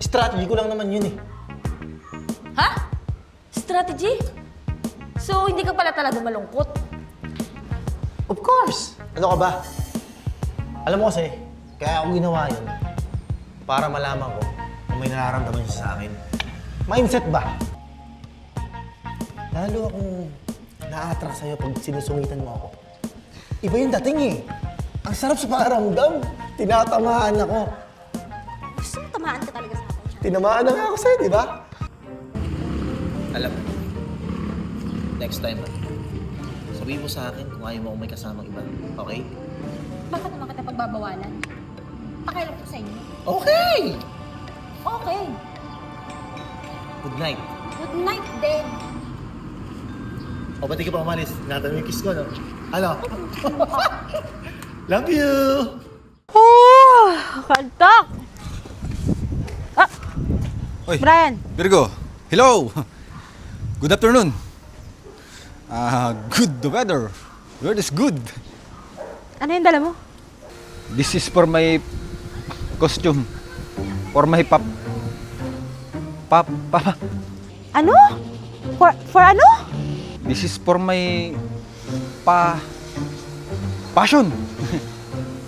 Strategy ko lang naman yun eh. Ha? Strategy? So, hindi ka pala talaga malungkot? Of course! Ano ka ba? Alam mo kasi, kaya ako ginawa yun para malaman ko kung may nararamdaman siya sa akin. Mindset ba? Lalo akong na-attract sa'yo pag sinusungitan mo ako. Iba yung dating eh. Ang sarap sa pakiramdam. Tinatamaan ako. Gusto mo tamaan ka talaga sa akin? Tinamaan na nga ako sa'yo, di ba? Alam mo, next time, sabihin mo sa akin kung ayaw mo kung may kasamang iba. Okay? Bakit naman kita pagbabawalan? Pakialam ko sa inyo. Okay! Okay. Good night. Good night din. O, ba't di ka pa umalis? Ingatan mo yung kiss ko, no? Ano? Love you! Oh! Kantak! Oy, Brian! Virgo, hello! Good afternoon. Good the weather. Weather is good. Ano yung dala mo? This is for my costume. For my pop. Ano? For ano? This is for my passion.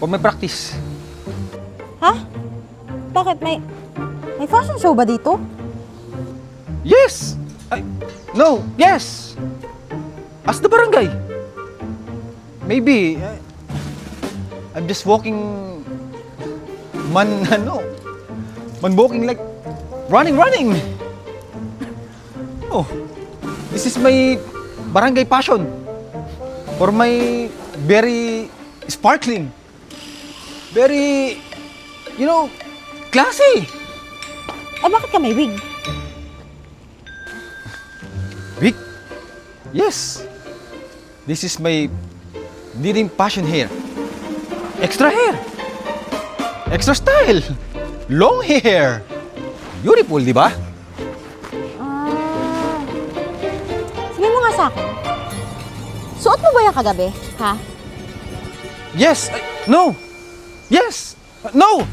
For my practice. Ha? Bakit? May fashion show ba dito? Yes! No, yes! As the barangay. Maybe, I'm just walking, man walking like, running. Oh, this is my barangay passion. For my very sparkling, very, classy. Bakit ka may wig? Wig? Yes. This is my leading passion hair. Extra hair. Extra style. Long hair. Beautiful, di ba? Sabihin mo nga sa akin. Suot mo ba yan kagabi? Ha? Yes. No. Yes. No.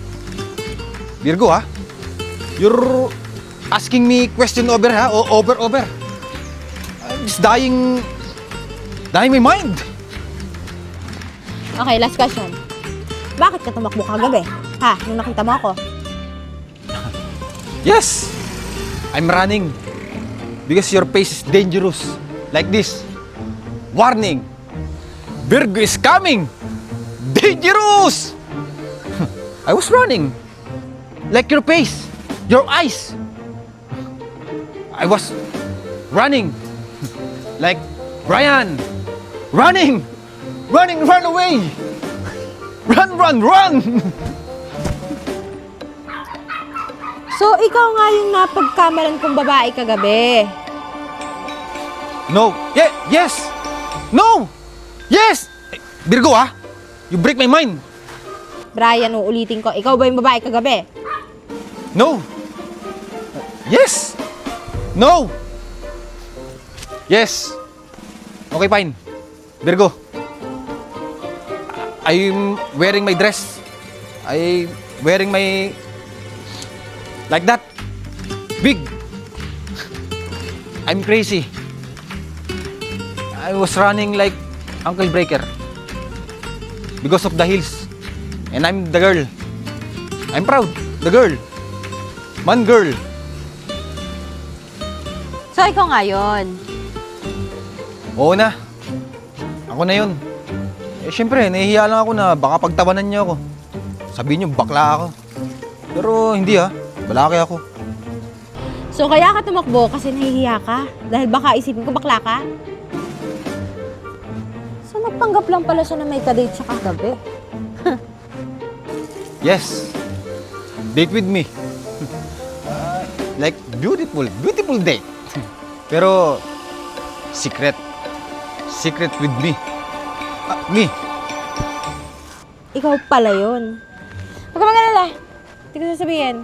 Virgo, ha? You're asking me question over, ha? Over. I'm just dying my mind. Okay, last question. Bakit ka tumakbo kagabi? Ha? Nung nakita mo ako? Yes. I'm running. Because your face is dangerous. Like this. Warning. Virgo is coming. Dangerous. I was running. Like your face. Your eyes. I was running. Like Brian. Running. Run away. Run. So, ikaw nga yung napagkamalan kong babae kagabi. No. Yes. No. Yes. Virgo, ha? You break my mind. Brian, uulitin ko. Ikaw ba yung babae kagabi? No. Yes. No. Yes. Okay, fine. Virgo. I'm wearing my dress. I'm wearing my... Like that. Big. I'm crazy. I was running like Uncle Breaker. Because of the heels. And I'm the girl. I'm proud. The girl. Man girl. So, ikaw nga yun. Oo na. Ako na yun. Siyempre, nahihiya lang ako na baka pagtawanan niyo ako. Sabihin niyo, bakla ako. Pero hindi ha. Balaki ako. So, kaya ka tumakbo kasi nahihiya ka? Dahil baka isipin ko bakla ka? So, nagpanggap lang pala siya na may kadate siya kagabi. Yes. Date with me. Like, beautiful date. Pero, secret. Secret with me. Me. Ikaw pala yun. Huwag ka mag-alala. Hindi ko sasabihin.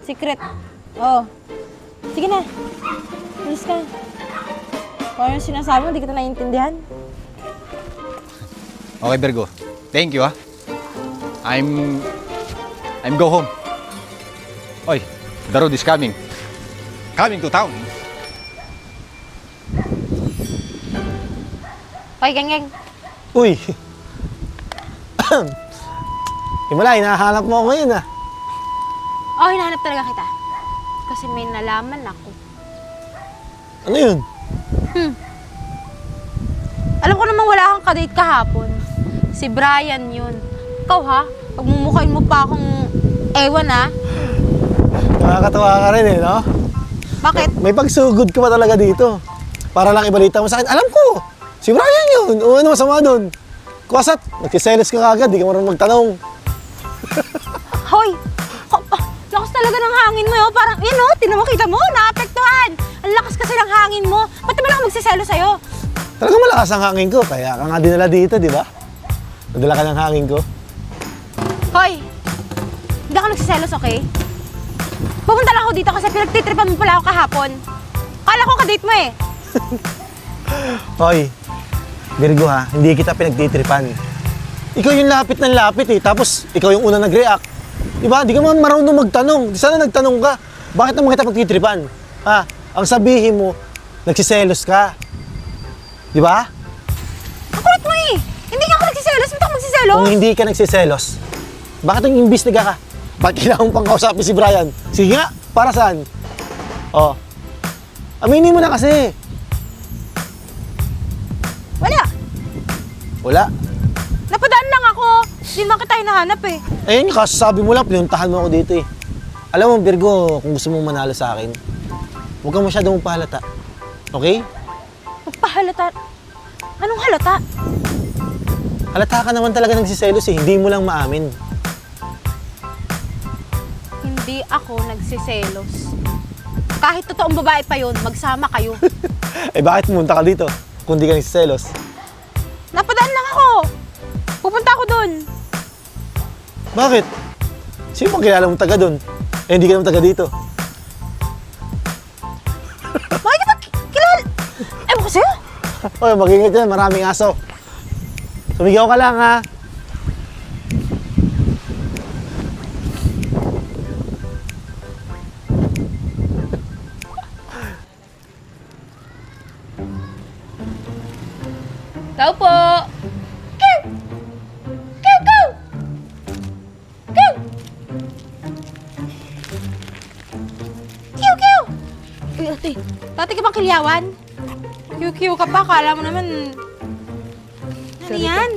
Secret. Oo. Sige na. Alis ka. Kung ano yung sinasabi mo, hindi kita naiintindihan. Okay, Virgo. Thank you, ha. I'm go home. Oy, the road is coming. Coming to town. Hoy, geng-geng. Uy! Himala, hinahanap mo ako ngayon ah. Oh, hinahanap talaga kita. Kasi may nalaman ako. Ano yun? Alam ko namang wala kang kadate kahapon. Si Brian yun. Ikaw ha? Pagmumukhain mo pa akong ewan ha? Nakakatawa ka rin eh, no? Bakit? May pagsugod ka pa talaga dito. Para lang ibalita mo sa akin, alam ko! Si Brian yun! O ano masama doon? Kusat, nagsiselos ka kagad, di ka marunong magtanong. Hoy! Lakas talaga ng hangin mo yun. Parang, yun o, kita mo, naapektuhan. Ang lakas kasi ng hangin mo. Ba't naman ako magsiselo sa'yo? Talagang malakas ang hangin ko, kaya ka nga dinala dito, di ba? Nadala ka ng hangin ko. Hoy! Hindi ako nagsiselos, okay? Pupunta lang ako dito kasi pinagtitripan mo pala ako kahapon. Kala ko kadate mo eh. Hoy, Virgo ha, hindi kita pinagtitripan. Ikaw yung lapit ng lapit eh, tapos ikaw yung unang nag-react. Diba? Di ka man marunong magtanong. Di sana nagtanong ka. Bakit naman kita pagtitripan? Ha? Ang sabihin mo, nagsiselos ka. Diba? Ang kulit mo eh. Hindi nga ako nagsiselos. Ba't ako magsiselos? Kung hindi ka nagsiselos, bakit yung imbestiga ka? Bakit kailangan mong pangkausapin si Brian? Sige nga, para saan? Oh. Aminin mo na kasi. Wala. Wala. Napadaan lang ako. Hindi naman kita hinahanap eh. Ayun, kasasabi mo lang, pinuntahan mo ako dito eh. Alam mo, Virgo, kung gusto mong manalo sa akin, huwag kang masyadong pahalata. Okay? Magpahalata. Anong halata? Halata ka naman talaga nagsiselos eh, hindi mo lang maamin. Hindi ako nagsiselos. Kahit totoong babae pa yun, magsama kayo. Eh bakit pumunta ka dito kung di ka nagsiselos? Napadaan lang ako. Pupunta ako dun. Bakit? Sino bang kilala mong taga doon? Eh hindi ka naman taga dito. Bakit ka ba kilala? Ewan ko sa'yo. Oy, mag-ingat dyan, maraming aso. Sumigaw ka lang ha. Tao po. Kiw! Kiw, kiw! Kiw! Kiw, kiw! Uy, ate. Dati ka bang kilyawan? Kiw-kiw ka pa. Kala mo naman... Ano yan?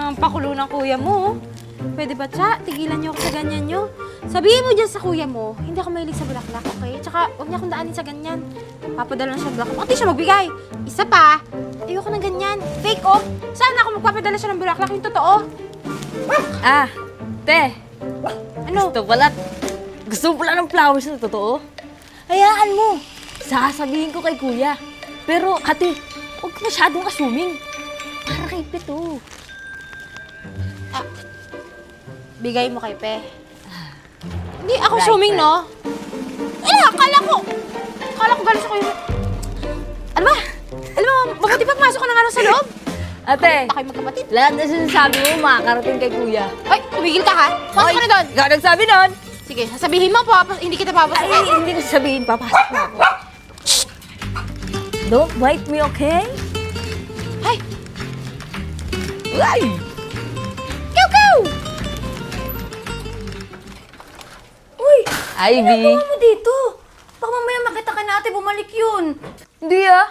Ang pakulo ng kuya mo. Pwede ba, Tsa? Tigilan niyo ako sa ganyan niyo. Sabihin mo dyan sa kuya mo, hindi ako mahilig sa bulaklak, okay? Tsaka, huwag niya akong daanin sa ganyan. Papadala na siya ng bulaklak. Bakit di siya magbigay? Isa pa, ayoko ng ganyan. Fake, oh. Saan ako magpapadala siya ng bulaklak? Yung totoo. Ah, te. Ano? Gusto mo pala ng flowers na totoo? Hayaan mo. Sasabihin ko kay kuya. Pero ate, huwag ka masyadong assuming. Para kay Pito. Bigay mo kay Pe. Hindi ako assuming, no? Akala ko galing sa kuya mo. Ano ba? Alam mo, mabuti pa pumasok ka na nga sa loob. Ate, Pa kayo magkapatid. lahat na sinasabi mo makakarating kay kuya. Ay, tumigil ka ha? Pasok ka na doon. Ikaw nagsabi nun. Sige, sasabihin mo, hindi kita papasok. Ay, hindi ko sasabihin, papasok na ako. Don't bite me, okay? Ay, Ay! kiw, kiw! Uy! Ivy! Ginagawa mo dito? Baka mamaya makita ka na ate, bumalik yun. Hindi ah.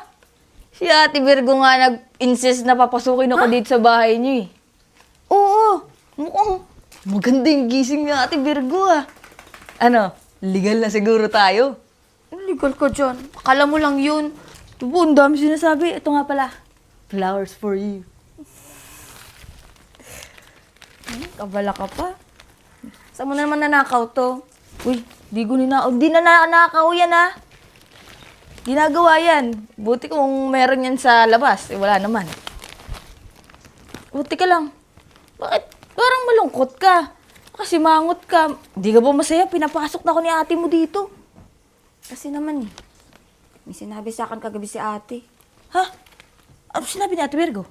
Si Ate Virgo nga nag-insist na papasukin ako dito sa bahay niyo eh. Oo. Mukhang magandang gising nga Ate Virgo ah. Ano, legal na siguro tayo. Legal ka dyan. Akala mo lang yun. Ito po, ang dami sinasabi. Ito nga pala. Flowers for you. Kabala ka pa. Saan mo na naman nanakaw to? Uy, di na nanakaw yan ah. Ginagawa yan. Buti kung meron yan sa labas. Eh, wala naman. Buti ka lang. Bakit? Parang malungkot ka. Kasi mangot ka. Di ka ba masaya? Pinapasok na ako ni ate mo dito. Kasi naman eh. May sinabi sa akin kagabi si ate. Ha? Ano sinabi ni Ate Virgo?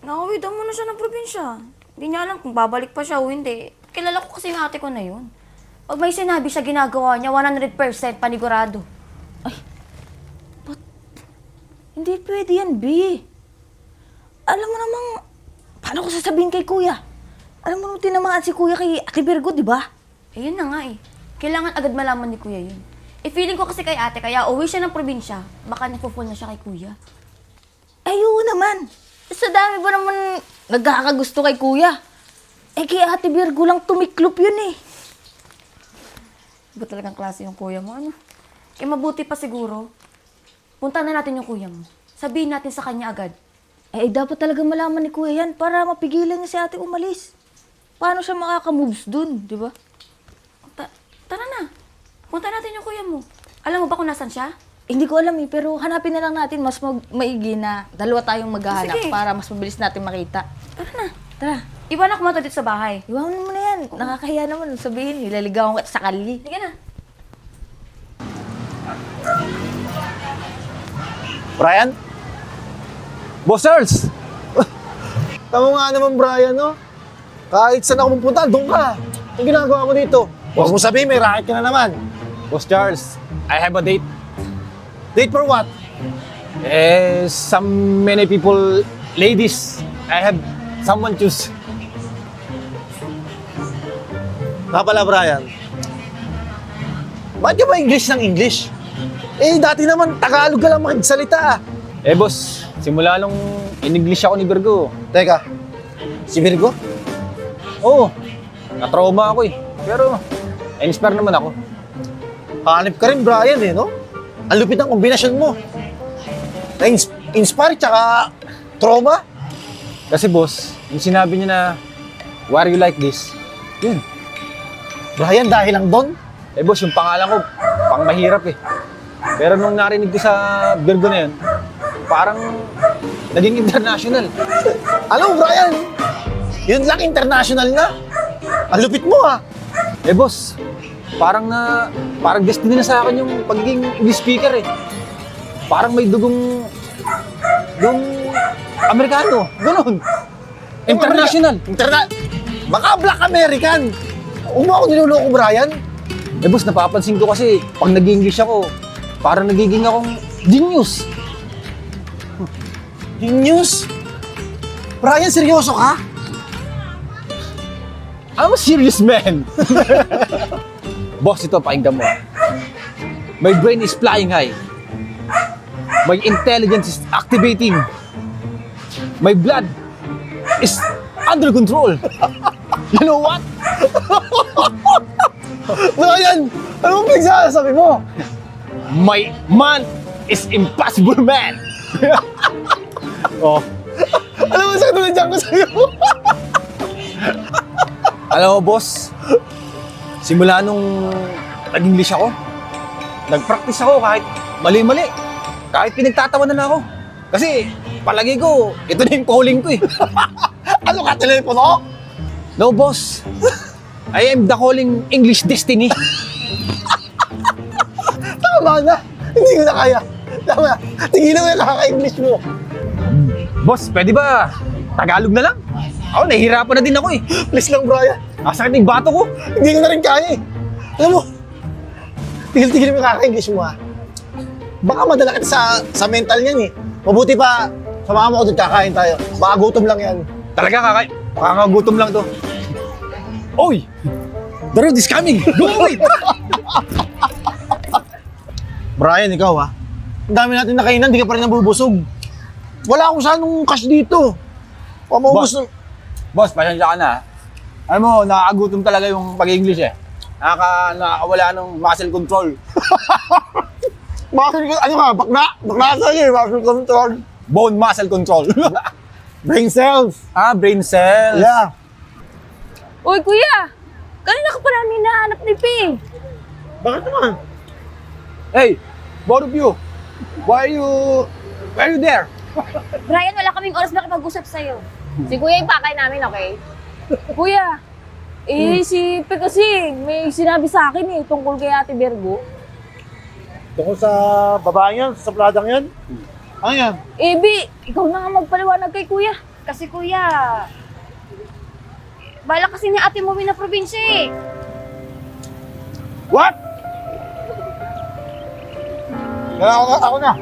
Nakawid daw muna siya ng probinsya. Hindi niya alam kung babalik pa siya o hindi. Kilala ko kasi yung ate ko na yun. Pag may sinabi siya ginagawa niya, 100% panigurado. Hindi pwede yan, B. Alam mo namang, paano ko sasabihin kay kuya? Alam mo nung tinamaan si kuya kay Ate Virgo, di ba? Eh, yun na nga eh. Kailangan agad malaman ni kuya yun. Eh, feeling ko kasi kay ate, kaya uwi siya ng probinsya, baka nagpo-fall na siya kay kuya. Ayun naman. Sa dami ba naman nagkakagusto kay kuya? Eh, kay Ate Virgo lang tumiklop yun eh. Iba talagang klase yung kuya mo, ano? Eh, mabuti pa siguro. Punta na natin yung kuya mo. Sabihin natin sa kanya agad. Eh, dapat talaga malaman ni kuya yan para mapigilan niya si ate umalis. Paano siya makaka-moves dun, di ba? Tara na. Punta natin yung kuya mo. Alam mo ba kung nasan siya? Hindi ko alam eh, pero hanapin na lang natin mas maigi na dalawa tayong maghahanap Sige. para mas mabilis natin makita. Tara na. Tara, Iwan ako mata dito sa bahay. iwanan mo na yan. Nakakahiya naman sabihin, nilaligawan ka sa kali. Sige na. Brian? Boss Charles! Tama nga naman, Brian, no? Kahit saan ako pupunta, doon ka. Ang ginagawa mo dito? Huwag mo sabihin, may racket ka na naman. Boss Charles, I have a date. Date for what? Some many people, ladies, I have someone choose. Nga pala, Brian. Bakit ka ba English ng English? Eh, dati naman, Tagalog ka lang makagsalita. Boss, simula nung in-English ako ni Virgo, Teka, si Virgo? oo, na-trauma ako eh. Pero, inspire naman ako. Hanip ka rin, Brian, eh, no? Ang lupit ng kombinasyon mo. Na-inspire, tsaka trauma. Kasi boss, yung sinabi niya na, why are you like this? Yun. Brian, dahil lang doon? Boss, yung pangalan ko, pang mahirap eh. Pero nung narinig ko sa Virgo na yun, parang naging international. Alam mo, Brian, yun lang international na. Ang lupit mo, ha? Boss, parang destiny na sa akin yung pagiging English speaker eh. Parang may dugong Amerikano, ganun. International. Baka Black American. Huwag mo ako niloloko, Brian. Boss, napapansin ko kasi pag nag-English ako, parang nagiging akong genius. Genius? Brian, seryoso ka? I'm a serious man. Boss, ito, pakinggan mo. My brain is flying high. My intelligence is activating. My blood is under control. You know what? Brian, ano mo pinagsasabi mo? My man is impossible man. Oh, Alam mo, sa tulad ko sa'yo. alam mo, boss, simula nung nag-English ako, nag-practice ako kahit mali-mali. Kahit pinagtatawanan na ako. Kasi palagi ko, ito na yung calling ko eh. Ano ka, telepono? No, boss. I am the calling English destiny. Tama na. Hindi ko na kaya. Tama na. Tigilan mo yung kaka-English mo. Boss, pwede ba Tagalog na lang? Ako, nahihirapan na din ako eh. Please lang, Brian. Sakit ng bato ko. Hindi ko na rin kaya eh. Alam mo, tigil-tigil mo yung kaka-English mo, ha? Baka madala kita sa mental niyan eh. Mabuti pa, samahan mo ako doon, kakain tayo. Baka gutom lang yan. Talaga, makakagutom lang to. Oy! The road is coming! Go away! Brian, ikaw ha? Ang dami natin nakainan, di ka pa rin nabubusog. Wala akong sanong cash dito. Pamaubos na. Boss, pasensya ka na. Alam mo, nakakagutom talaga yung pag-English eh. Nakakawala ng muscle control. Ano ka, bakla? Bakla sa'yo eh, muscle control. Bone muscle control. Brain cells. Brain cells. Yeah. Uy, kuya! Kanina ka pa namin nahanap ni Ping. Bakit naman? Hey, both of you. Why are you there? Brian, wala kaming oras makipag-usap sa'yo. Si kuya yung pakay namin, okay? Kuya, si Ping kasi may sinabi sa akin tungkol kay Ate Virgo. Tungkol sa babae yan, sa pladang yan? Ano yan? Bi, ikaw na nga magpaliwanag kay kuya. Kasi kuya, bala kasi ni ate mo na probinsya eh. What? Ako na.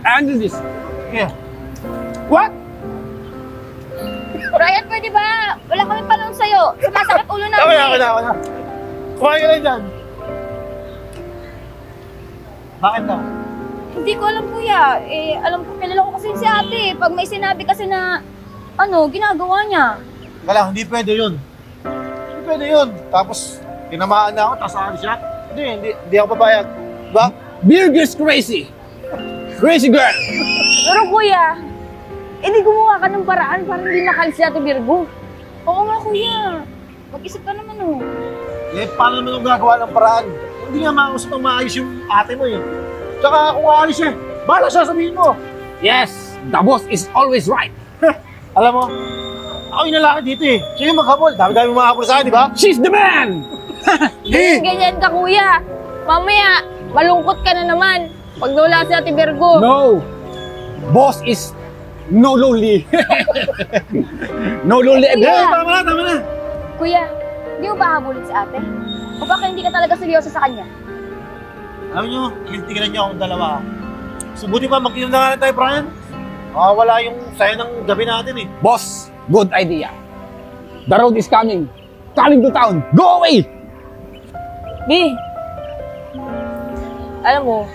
I do this. Yeah. What? Brian, pwede ba? Wala kami panahon sa'yo. Sumasakit ulo namin. Ako na. Kumain ka lang dyan. Bakit daw? Hindi ko alam, kuya. Alam ko, kilala ko kasi si ate. Pag may sinabi kasi na, ginagawa niya. Wala, hindi pwede yun. Hindi pwede yun. Tapos, tinamaan na ako, tapos aalis siya. Hindi ako papayag. Diba? Virgo is crazy. Crazy girl. Pero kuya, hindi gumawa ka ng paraan para hindi makalis si ate Virgo. Oo nga, kuya. Mag-isip ka naman, oh. Eh, paano naman ang gagawa ng paraan? Hindi nga mausap ng maayos yung ate mo eh. Tsaka kung aalis siya, bahala siya sabihin mo. Yes, the boss is always right. Alam mo, ako yung lalaki dito eh. Siya yung maghabol. Dami-dami mga habol sa akin, di ba? She's the man. Ganyan ka, kuya. Mamaya, malungkot ka na naman. Pag nawala si ate Virgo. No, boss is no lonely. No lonely again. Eh, tama na. Kuya, hindi mo ba habulin si ate? O baka hindi ka talaga seryoso sa kanya? Alam nyo, hintigilan nyo akong dalawa. Subuti pa, magkinom na nga lang tayo, Brian. Wala yung saya ng gabi natin eh. Boss, good idea. The road is coming. Coming to town. Go away. Bi, alam mo,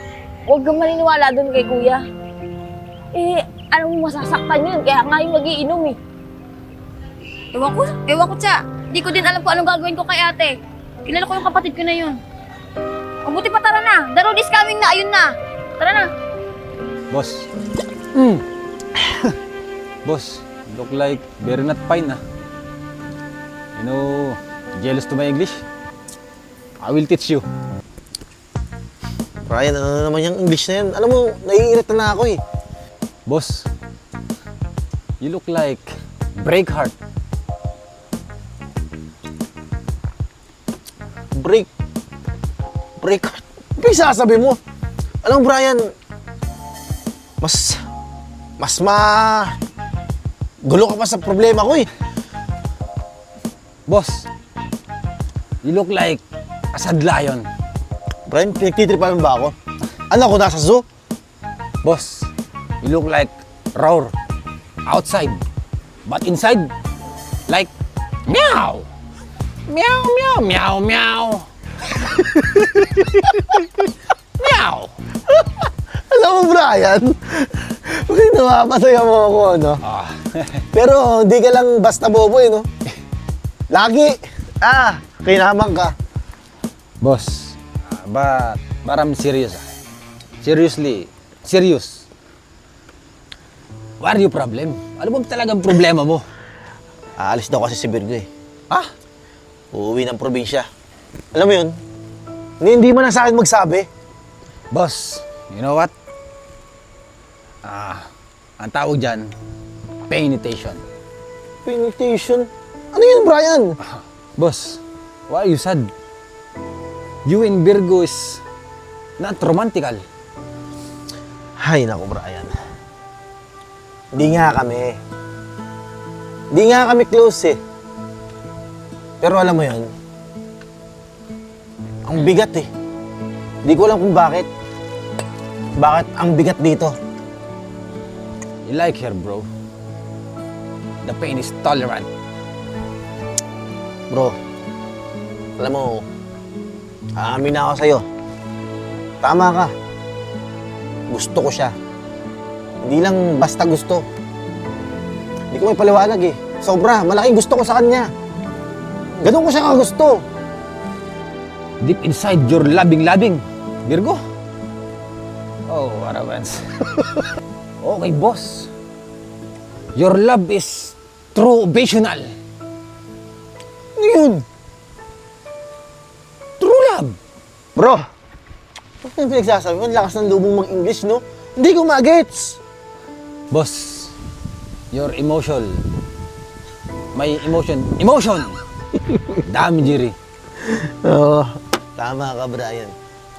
huwag kang maniniwala doon kay kuya. Alam mo, masasaktan yun, kaya nga yung magiinom eh. Ewan ko, Tsa. Di ko din alam kung anong gagawin ko kay ate. Kilala ko yung kapatid ko na yun. Mabuti pa, tara na. The road is coming na, ayun na. Tara na. Boss. Boss, look like very not fine, ah. You know, jealous to my English? I will teach you. Brian, ano naman yung English na yan? Alam mo, naiirita na ako eh. Boss, you look like Breakheart. Break. Ano yung sasabi mo? Alam mo, Brian, mas gulo ka pa sa problema ko eh. Boss, you look like a sad lion. Brian, pinagtitripan mo ba ako? Ano ako, nasa zoo? Boss, you look like roar outside, but inside, like meow. Meow, meow, meow, meow. Meow. Alam mo, Brian, bakit napapasaya mo ako, no? Ah, Pero di ka lang basta bobo eh, no? Lagi! Kinamang ka. boss, but I'm serious. Seriously, serious. What are your problem? Ano ba talagang problema mo? Aalis daw kasi si Virgo eh. Ah? Uuwi ng probinsya. Alam mo yun? Hindi mo na sa akin magsabi. Boss, you know what? Ang tawag dyan, painitation. Pinitation? Ano yun, Brian? Boss, why are you sad? You and Virgo is not romantical. Hay naku, Brian. Hindi nga kami close eh. Pero alam mo yun, ang bigat eh. Hindi ko alam kung bakit. Bakit ang bigat dito? You like her, bro. The pain is tolerant. Bro, alam mo, aamin na ako sa'yo. Tama ka. Gusto ko siya. Hindi lang basta gusto. Hindi ko may paliwanag eh. Sobra, malaking gusto ko sa kanya. Ganun ko siya kagusto. Deep inside your loving, Virgo. Oh, what a mess. Okay, boss. Your love is true occasional. Ano yun? True love. Bro, ano yung pinagsasabi mo? Ang lakas ng lubong mag-English, no? Hindi ko magets. Boss, your emotion. My emotion. Dami, Jerry. Oo, tama ka, Brian.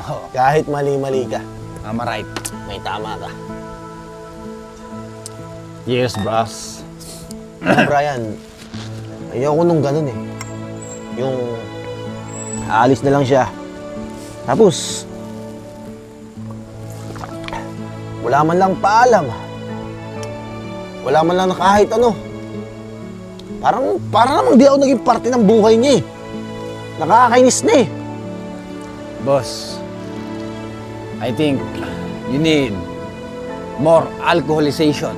Oh, Kahit mali-mali ka, I'm right. may tama ka. Yes, boss. Brian, ayoko nung ganun eh. Yung aalis na lang siya. Tapos, wala man lang paalam. Wala man lang na kahit ano. Parang namang di ako naging parte ng buhay niya eh. Nakakainis na eh. Boss, I think you need more alcoholization.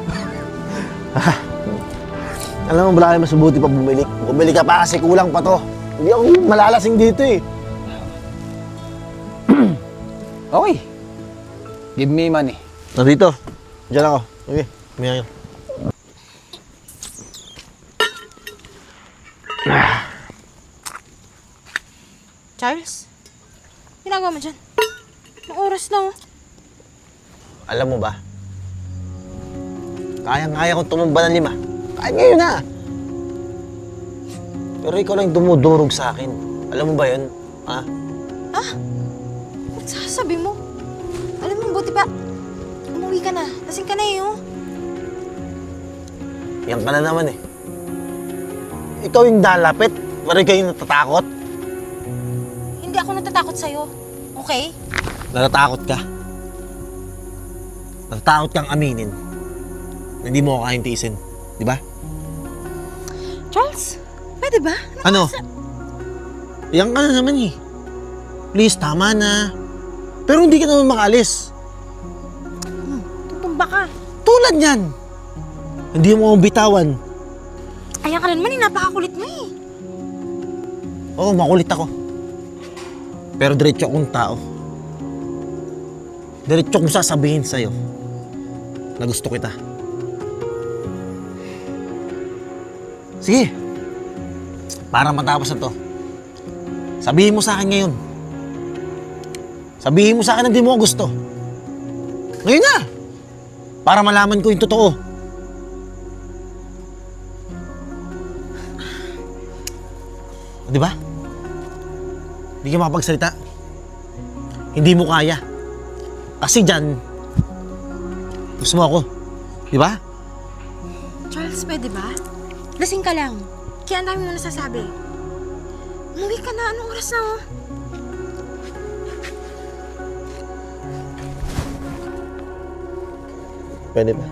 Alam mo, wala kayo mas mabuti pa bumili. Bumili ka pa kasi kulang pa to. Hindi ako malalasing dito eh. Okay. Give me money. Dito. Diyan ako. Okay, may ayaw. Charles? Ginagawa mo dyan? Anong oras na oh? Alam mo ba? Kayang-kaya kong tumumba ng 5. Kahit ngayon na. Pero ikaw lang yung dumudurog sa akin. Alam mo ba yun? Ha? Ba't sasabi mo? Alam mo, buti pa. Umuwi ka na. Lasing ka na eh, oh. Yan ka na naman eh. Ikaw yung nalapit. Pero ikaw yung natatakot. Hindi ako natatakot sa'yo. Okay? Natatakot ka. Natatakot kang aminin. Na hindi mo ako kayang tiisin. Di ba? Charles, pwede ba? Ano? Yan ka na naman eh. Please, tama na. Pero hindi ka naman makaalis. Tutumba ka. Tulad yan. Hindi mo akong bitawan. Ayan ka na naman eh. Napakakulit mo eh. Oo, makulit ako. Pero diretso akong tao. Diretso kong sasabihin sa'yo na gusto kita. Sige. Para matapos na to. Sabihin mo sa akin ngayon. Sabihin mo sa akin na di mo ako gusto. Ngayon na! Para malaman ko yung totoo. Di ba? Hindi ka makapagsalita. Hindi mo kaya. Kasi dyan, gusto mo ako. Di ba? Charles, pwede ba? Lasing ka lang. Kaya ang dami mo nasasabi. Umuwi ka na. Anong oras na oh? Pwede ba?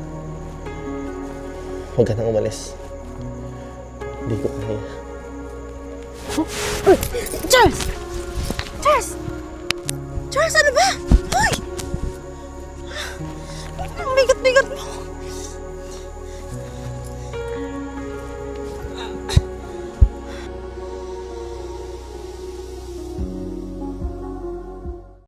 Huwag ka nang umalis. Hindi ko kaya. Charles! Charles! Charles, ano ba?